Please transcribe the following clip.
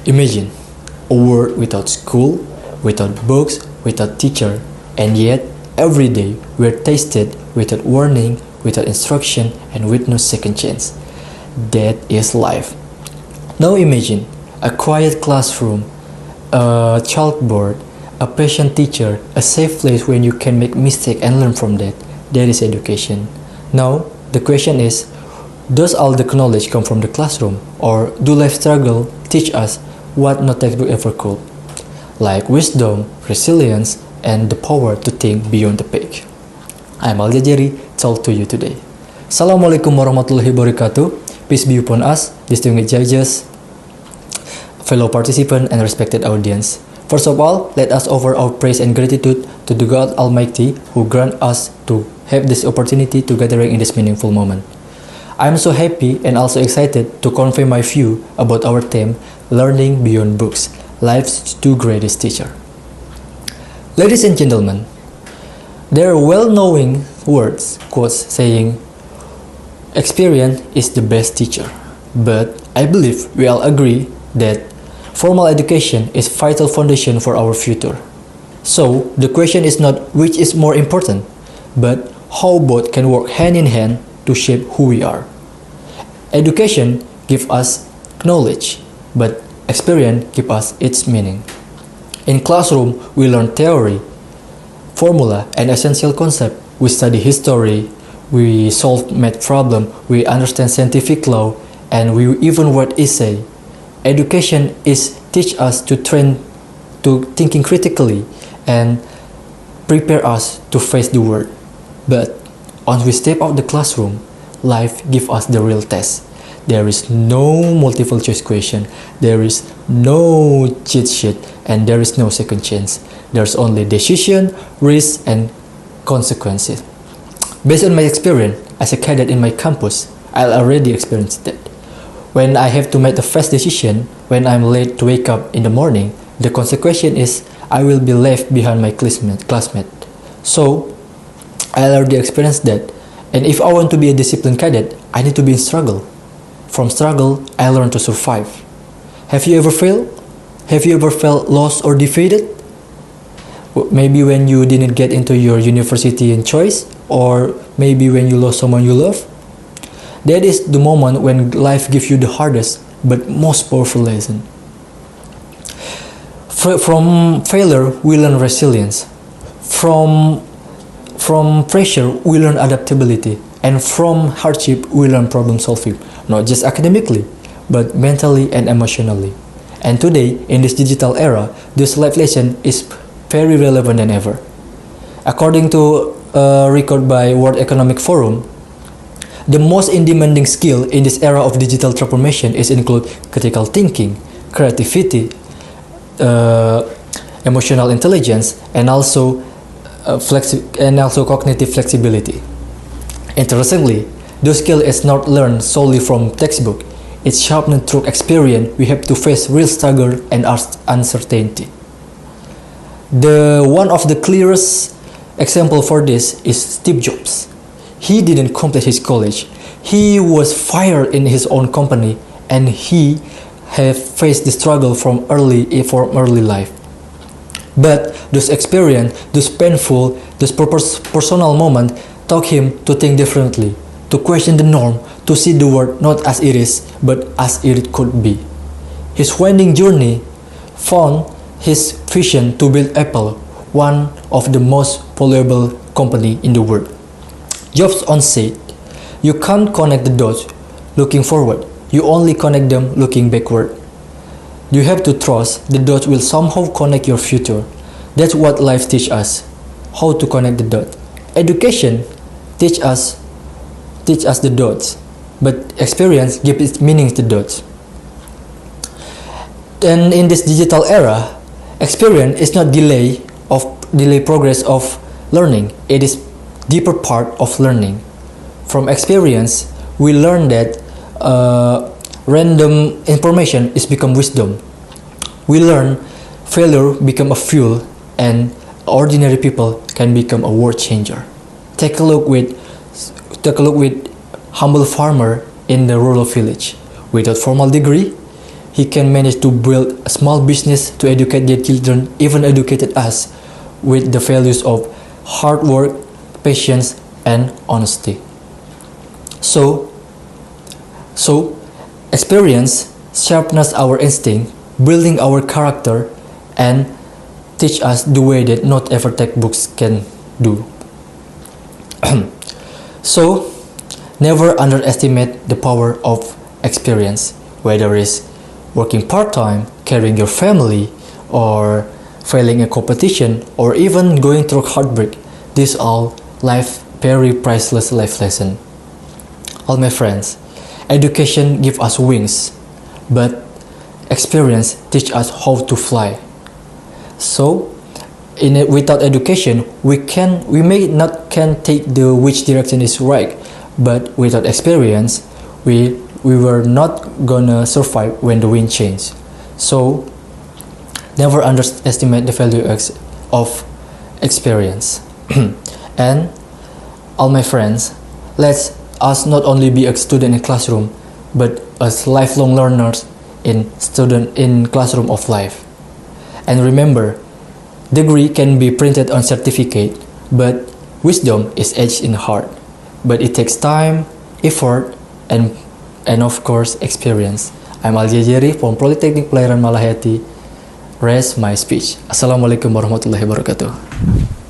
Imagine a world without school, without books, without teacher, and yet every day we're tested without warning, without instruction, and with no second chance. That is life. Now imagine a quiet classroom, a chalkboard, a patient teacher, a safe place where you can make mistake and learn from that. That is education. Now the question is, does all the knowledge come from the classroom, or do life struggle teach us what no textbook ever could? Like wisdom, resilience, and the power to think beyond the page. I'm Al-Jajari, talk to you today. Assalamualaikum warahmatullahi wabarakatuh. Peace be upon us, distinguished judges, fellow participants, and respected audience. First of all, let us offer our praise and gratitude to the God Almighty who grant us to have this opportunity to gathering in this meaningful moment. I am so happy and also excited to convey my view about our theme, Learning Beyond Books, Life's Two Greatest Teacher. Ladies and gentlemen, there are well-known quotes saying, experience is the best teacher. But I believe we all agree that formal education is vital foundation for our future. So the question is not which is more important, but how both can work hand in hand to shape who we are. Education gives us knowledge, but experience gives us its meaning. In classroom, we learn theory, formula, and essential concept. We study history, we solve math problem, we understand scientific law, and we even write essay. Education is teach us to train to thinking critically and prepare us to face the world. But once we step out the classroom, life gives us the real test. There is no multiple choice question, there is no cheat sheet, and there is no second chance. There's only decision, risk, and consequences. Based on my experience as a cadet in my campus, I already experienced that. When I have to make the first decision, when I'm late to wake up in the morning, the consequence is I will be left behind my classmate. So, I already experienced that. And if I want to be a disciplined cadet, I need to be in struggle. From struggle, I learn to survive. Have you ever failed? Have you ever felt lost or defeated? Maybe when you didn't get into your university in choice, or maybe when you lost someone you love. That is the moment when life gives you the hardest but most powerful lesson. From failure, we learn resilience. From pressure, we learn adaptability. And from hardship, we learn problem solving. Not just academically, but mentally and emotionally. And today, in this digital era, this life lesson is very relevant than ever. According to a record by World Economic Forum, the most demanding skill in this era of digital transformation is include critical thinking, creativity, emotional intelligence, and also cognitive flexibility. Interestingly, this skill is not learned solely from textbook. It's sharpened through experience. We have to face real struggle and uncertainty. One of the clearest example for this is Steve Jobs. He didn't complete his college. He was fired in his own company, and he have faced the struggle from early life. But this experience, this painful, this personal moment taught him to think differently, to question the norm, to see the world not as it is, but as it could be. His winding journey found his vision to build Apple, one of the most valuable company in the world. Jobs once said, "You can't connect the dots looking forward, you only connect them looking backward." You have to trust the dots will somehow connect your future. That's what life teaches us, how to connect the dots. Education teach us the dots, but experience gives its meaning to dots. And in this digital era, experience is not delay progress of learning. It is deeper part of learning. From experience, we learn that random information is become wisdom. We learn failure become a fuel, and ordinary people can become a world changer. Take a look with humble farmer in the rural village. Without formal degree, he can manage to build a small business to educate their children, even educated us with the values of hard work, patience, and honesty. So experience sharpens our instinct, building our character, and teach us the way that not every textbooks can do. So, never underestimate the power of experience, whether it's working part-time, carrying your family, or failing a competition, or even going through heartbreak. These all very priceless life lesson. All my friends, education give us wings, but experience teach us how to fly. So, without education, we may not can take the which direction is right, but without experience, we were not gonna survive when the wind changes. So, never underestimate the value of experience. And all my friends, let's us not only be a student in classroom, but as lifelong learners in classroom of life. And remember, degree can be printed on certificate, but wisdom is etched in the heart. But it takes time, effort, and of course experience. I'm Al Jajari from Poltekpel Pelayaran Malahayati. Rest my speech. Assalamualaikum warahmatullahi wabarakatuh.